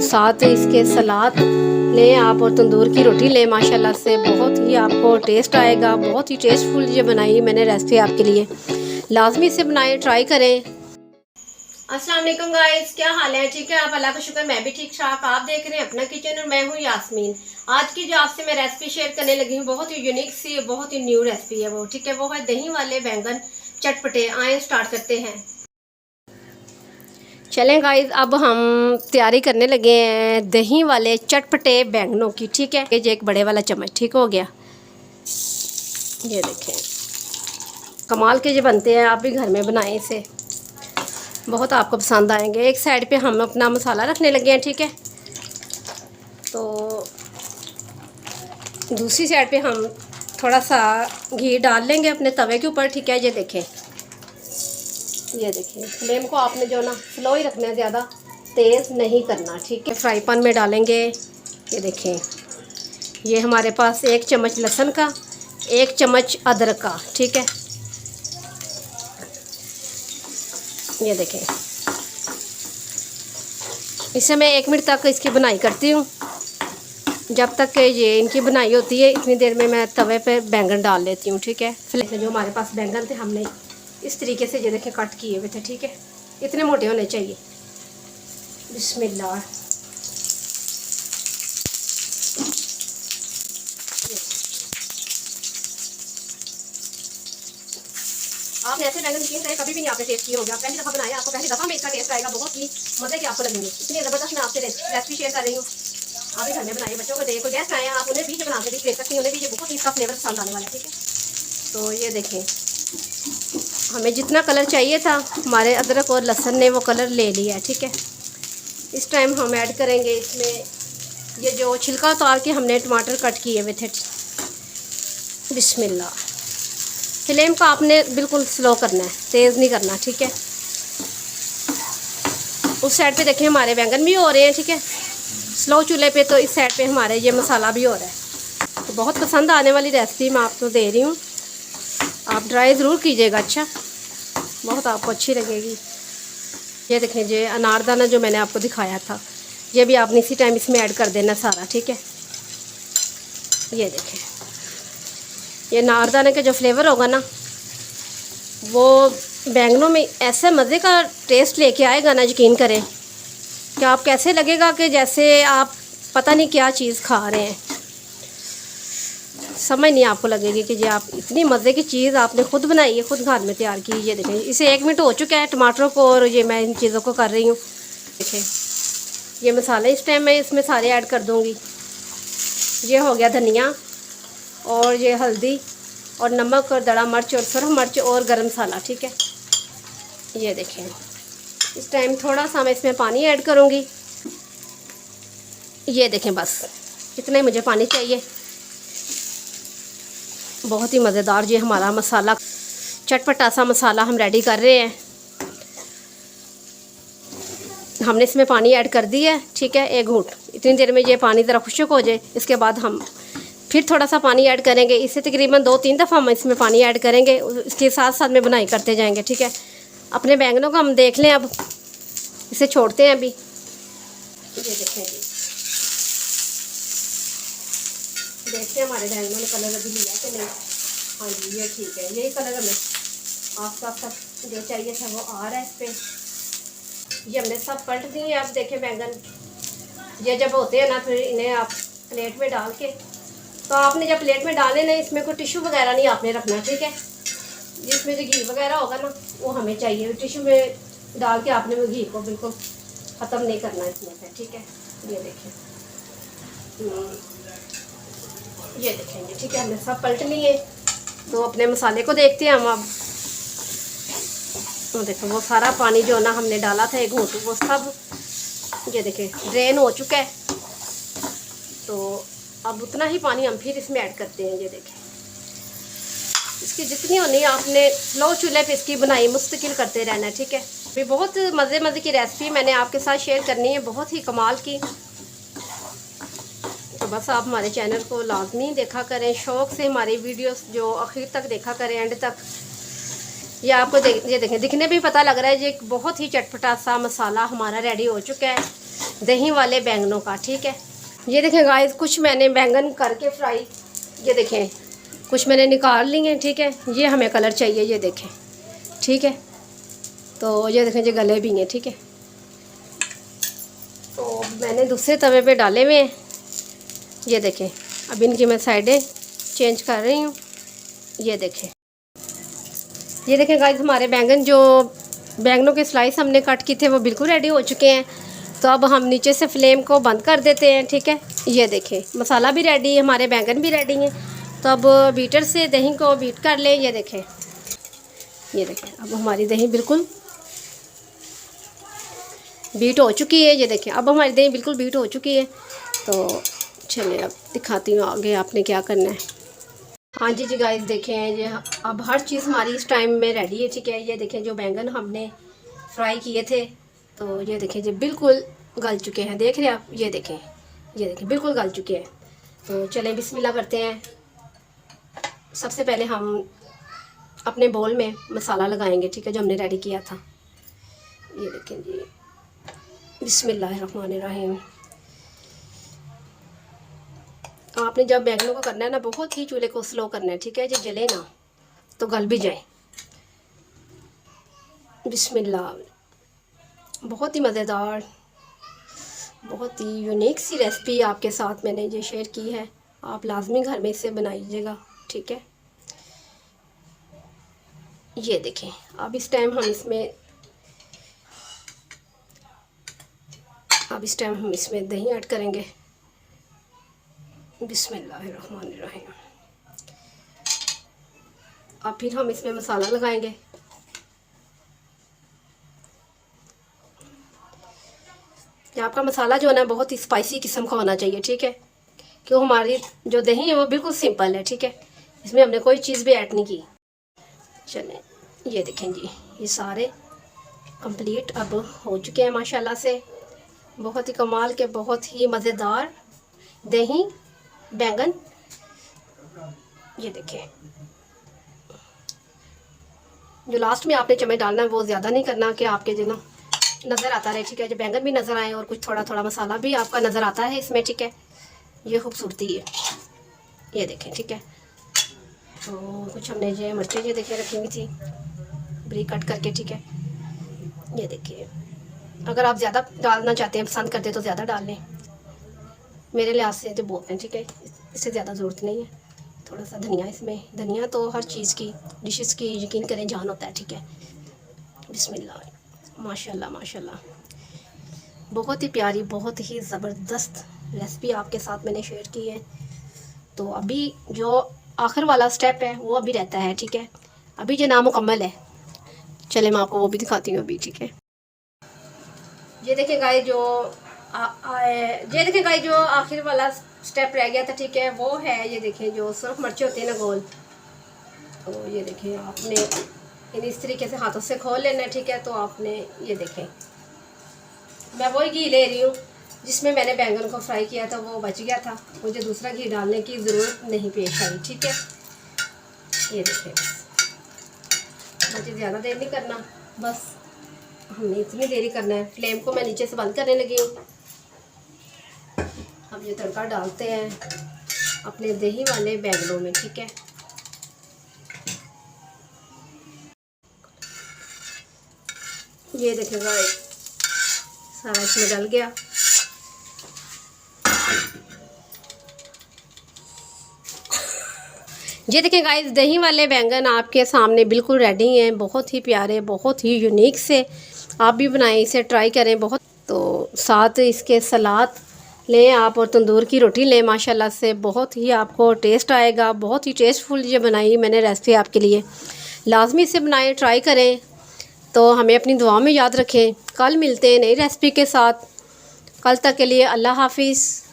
साथ इसके सलाद लें आप और तंदूर की रोटी लें। माशाल्लाह से बहुत ही आपको टेस्ट आएगा। बहुत ही टेस्टफुल ये बनाई मैंने रेसिपी आपके लिए, लाजमी से बनाएं, ट्राई करें। अस्सलाम वालेकुम गाइस, क्या हाल है? ठीक है, आप अल्लाह का शुक्र, मैं भी ठीक ठाक। आप देख रहे हैं अपना किचन और मैं हूँ यास्मीन। आज की जो आपसे मैं रेसिपी शेयर करने लगी हूँ बहुत ही यूनिक सी, बहुत ही न्यू रेसिपी है वो। ठीक है, वो है दही वाले बैंगन चटपटे। आए स्टार्ट करते हैं। चलें गाइस, अब हम तैयारी करने लगे हैं दही वाले चटपटे बैंगनों की। ठीक है, ये एक बड़े वाला चम्मच ठीक हो गया। ये देखें, कमाल के ये बनते हैं, आप भी घर में बनाएं इसे, बहुत आपको पसंद आएंगे। एक साइड पे हम अपना मसाला रखने लगे हैं। ठीक है, तो दूसरी साइड पे हम थोड़ा सा घी डाल लेंगे अपने तवे के ऊपर। ठीक है, ये देखिए फ्लेम को आपने जो ना स्लो ही रखना है, ज़्यादा तेज़ नहीं करना। ठीक है, फ्राई पैन में डालेंगे। ये देखें, ये हमारे पास 1 चम्मच लहसुन का, 1 चम्मच अदरक का। ठीक है, ये देखें, इसे मैं 1 मिनट तक इसकी बुनाई करती हूँ। जब तक ये इनकी बुनाई होती है इतनी देर में मैं तवे पे बैंगन डाल लेती हूँ। ठीक है, फिर जो हमारे पास बैंगन थे हमने इस तरीके से ये देखें कट किए हुए थे। ठीक है, इतने मोटे होने चाहिए। बिस्मिल्लाह, आपने ऐसे बैंगन किए थे कभी भी नहीं आपने टेस्ट किया होगा। पहली दफ़ा बनाया, आपको पहली दफ़ा में इसका टेस्ट आएगा, बहुत ही मज़े के आपको लगेंगे। इतनी ज़बरदस्त मैं आपसे रेसिपी शेयर कर रही हूँ। आप भी घर में बनाइए, बच्चों को दें, कोई गेस्ट आए हैं आप उन्हें भी बना के दे सकती हैं, उन्हें भी ये बहुत ही इसका फ्लेवर पसंद आने वाला है। ठीक है, तो ये देखें, हमें जितना कलर चाहिए था हमारे अदरक और लहसुन ने वो कलर ले लिया है। ठीक है, इस टाइम हम ऐड करेंगे इसमें ये जो छिलका उतार के हमने टमाटर कट किए हुए थे। बिस्मिल्लाह, फ्लेम को आपने बिल्कुल स्लो करना है, तेज़ नहीं करना। ठीक है, उस साइड पे देखें हमारे बैंगन भी हो रहे हैं। ठीक है, स्लो चूल्हे पे, तो इस साइड पे हमारे ये मसाला भी हो रहा है। तो बहुत पसंद आने वाली रेसिपी मैं आपको दे रही हूँ, आप ट्राई ज़रूर कीजिएगा। अच्छा, बहुत आपको अच्छी लगेगी। ये देखें, ये अनारदाना जो मैंने आपको दिखाया था ये भी आपने इसी टाइम इसमें ऐड कर देना सारा। ठीक है, ये देखें, ये अनारदाने का जो फ्लेवर होगा ना वो बैंगनों में ऐसे मज़े का टेस्ट लेके आएगा ना, यकीन करें कि आप कैसे लगेगा कि जैसे आप पता नहीं क्या चीज़ खा रहे हैं। समझ नहीं आपको लगेगी कि ये आप इतनी मज़े की चीज़ आपने खुद बनाई है, खुद घर में तैयार की। ये देखें, इसे 1 मिनट हो चुका है टमाटरों को और ये मैं इन चीज़ों को कर रही हूँ। देखें, ये मसाले इस टाइम मैं इसमें सारे ऐड कर दूँगी। ये हो गया धनिया और ये हल्दी और नमक और दड़ा मिर्च और सुरख मिर्च और गरम मसाला। ठीक है, ये देखें, इस टाइम थोड़ा सा मैं इसमें पानी ऐड करूँगी। ये देखें, बस इतना ही मुझे पानी चाहिए। बहुत ही मज़ेदार ये हमारा मसाला, चटपटा सा मसाला हम रेडी कर रहे हैं। हमने इसमें पानी ऐड कर दिया है। ठीक है, 1 घूंट, इतनी देर में ये पानी ज़रा खुश्क हो जाए, इसके बाद हम फिर थोड़ा सा पानी ऐड करेंगे। इससे तकरीबन 2-3 दफ़ा हम इसमें पानी ऐड करेंगे, इसके साथ साथ में बुनाई करते जाएंगे। ठीक है, अपने बैंगनों को हम देख लें, अब इसे छोड़ते हैं अभी। ये देखें जी, देखते हैं हमारे बैंगनों ने कलर अभी लिया कि नहीं। हाँ जी, ये ठीक है, यही कलर हमें आस-पास तक जो चाहिए था वो आ रहा है इस पर। ये हमने सब पलट दिए। आप देखें बैंगन ये जब होते हैं ना, फिर इन्हें आप प्लेट में डाल के, तो आपने जब प्लेट में डाले ना इसमें कोई टिश्यू वगैरह नहीं आपने रखना। ठीक है, जिसमें जो घी वगैरह होगा ना वो हमें चाहिए, टिश्यू में डाल के आपने वो घी को बिल्कुल ख़त्म नहीं करना इसमें से। ठीक है, ये देखें, ये देखेंगे। ठीक है, हमने सब पलट लिए। तो अपने मसाले को देखते हैं हम अब। तो देखो, वो सारा पानी जो ना हमने डाला था 1 घूंट, वो सब ये देखें ड्रेन हो चुका है। तो अब उतना ही पानी हम फिर इसमें ऐड करते हैं। ये देखें, इसकी जितनी होनी आपने स्लो चूल्हे पे इसकी बनाई मुस्तकिल करते रहना है। ठीक है, ये बहुत मज़े की रेसिपी मैंने आपके साथ शेयर करनी है, बहुत ही कमाल की। तो बस आप हमारे चैनल को लाजमी देखा करें, शौक़ से हमारी वीडियोस जो आखिर तक देखा करें, एंड तक। ये आपको ये देखें, दिखने भी पता लग रहा है ये बहुत ही चटपटा सा मसाला हमारा रेडी हो चुका है। दही वाले बैंगनों का, ठीक है। ये देखें गाइस, कुछ मैंने बैंगन करके फ्राई, ये देखें कुछ मैंने निकाल लिए हैं, ठीक है। ये हमें कलर चाहिए, ये देखें, ठीक है। तो ये देखें, ये गले भी हैं, ठीक है। तो मैंने दूसरे तवे पे डाले हुए हैं, ये देखें। अब इनकी मैं साइडें चेंज कर रही हूँ, ये देखें। ये देखें गाइस, हमारे बैंगनों के स्लाइस हमने कट किए थे वो बिल्कुल रेडी हो चुके हैं। तो अब हम नीचे से फ्लेम को बंद कर देते हैं, ठीक है। ये देखें, मसाला भी रेडी है, हमारे बैंगन भी रेडी हैं। तो अब बीटर से दही को बीट कर लें, ये देखें। ये देखें, अब हमारी दही बिल्कुल बीट हो चुकी है, ये देखें। अब हमारी दही बिल्कुल बीट हो चुकी है। तो चलिए अब दिखाती हूँ आगे आपने क्या करना है। हाँ जी गाइस, देखें ये अब हर चीज़ हमारी इस टाइम में रेडी है, ठीक है। ये देखें, जो बैंगन हमने फ्राई किए थे, तो ये देखें जी बिल्कुल गल चुके हैं, देख रहे हैं आप। ये देखें बिल्कुल गल चुके हैं। तो चलें बिस्मिल्लाह करते हैं। सबसे पहले हम अपने बोल में मसाला लगाएंगे, ठीक है, जो हमने रेडी किया था। ये देखें जी, बिस्मिल्लाहिर्रहमानिर्रहीम। आपने जब बैंगनों को करना है ना, बहुत ही चूल्हे को स्लो करना है, ठीक है, जो जले ना तो गल भी जाए। बिस्मिल्लाह। बहुत ही मज़ेदार, बहुत ही यूनिक सी रेसिपी आपके साथ मैंने ये शेयर की है। आप लाजमी घर में इसे बनाइएगा, ठीक है। ये देखें, अब इस टाइम हम इसमें दही ऐड करेंगे। बिस्मिल्लाहिर्रहमानिर्रहीम। अब फिर हम इसमें मसाला लगाएंगे। आपका मसाला जो है ना, बहुत ही स्पाइसी किस्म का होना चाहिए, ठीक है। क्यों, हमारी जो दही है वो बिल्कुल सिंपल है, ठीक है। इसमें हमने कोई चीज़ भी ऐड नहीं की। चलें, ये देखें जी, ये सारे कंप्लीट अब हो चुके हैं माशाल्लाह से। बहुत ही कमाल के, बहुत ही मज़ेदार दही बैंगन। ये देखें, जो लास्ट में आपने चम्मच डालना है वो ज़्यादा नहीं करना कि आपके जो ना नज़र आता रहे, ठीक है। जो बैंगन भी नज़र आए और कुछ थोड़ा थोड़ा मसाला भी आपका नज़र आता है इसमें, ठीक है। ये खूबसूरती है, ये देखें, ठीक है। तो कुछ हमने जो मिर्चें ये देखें रखी हुई थी ब्रीक कट करके, ठीक है। ये देखिए, अगर आप ज़्यादा डालना चाहते हैं, पसंद करते हैं तो ज़्यादा डाल लें। मेरे लिहाज से तो बहुत हैं, ठीक है, इससे ज़्यादा ज़रूरत नहीं है। थोड़ा सा धनिया, इसमें धनिया तो हर चीज़ की, डिशेस की यकीन करें जान होता है, ठीक है। बिस्मिल्लाह। माशाल्लाह माशाल्लाह, बहुत ही प्यारी, बहुत ही ज़बरदस्त रेसिपी आपके साथ मैंने शेयर की है। तो अभी जो आखिर वाला स्टेप है वो अभी रहता है, ठीक है। अभी जो नामुकम्मल है, चले मैं आपको वो भी दिखाती हूँ अभी, ठीक है। ये देखें गाइस, जो आखिर वाला स्टेप रह गया था, ठीक है, वो है ये देखें, जो सिर्फ मिर्ची होती है ना गोल। तो ये देखें, आपने इस तरीके से हाथों से खोल लेना है, ठीक है। तो आपने ये देखें, मैं वही घी ले रही हूँ जिसमें मैंने बैंगन को फ्राई किया था, वो बच गया था, मुझे दूसरा घी डालने की ज़रूरत नहीं पेश आई, ठीक है। ये देखें, मुझे ज़्यादा देर नहीं करना, बस हमने इतनी देरी करना है। फ्लेम को मैं नीचे से बंद करने लगी हूँ। अब ये तड़का डालते हैं अपने दही वाले बैंगनों में, ठीक है। ये देखें गाइस, सारा इसमें डल गया। ये देखें गाइस, दही वाले बैंगन आपके सामने बिल्कुल रेडी हैं, बहुत ही प्यारे, बहुत ही यूनिक से। आप भी बनाएं, इसे ट्राई करें। बहुत तो साथ इसके सलाद लें आप और तंदूर की रोटी लें, माशाल्लाह से बहुत ही आपको टेस्ट आएगा। बहुत ही टेस्टफुल ये बनाई मैंने रेसिपी आपके लिए, लाजमी इसे बनाएं, ट्राई करें। तो हमें अपनी दुआ में याद रखें। कल मिलते हैं नई रेसिपी के साथ। कल तक के लिए अल्लाह हाफिज़।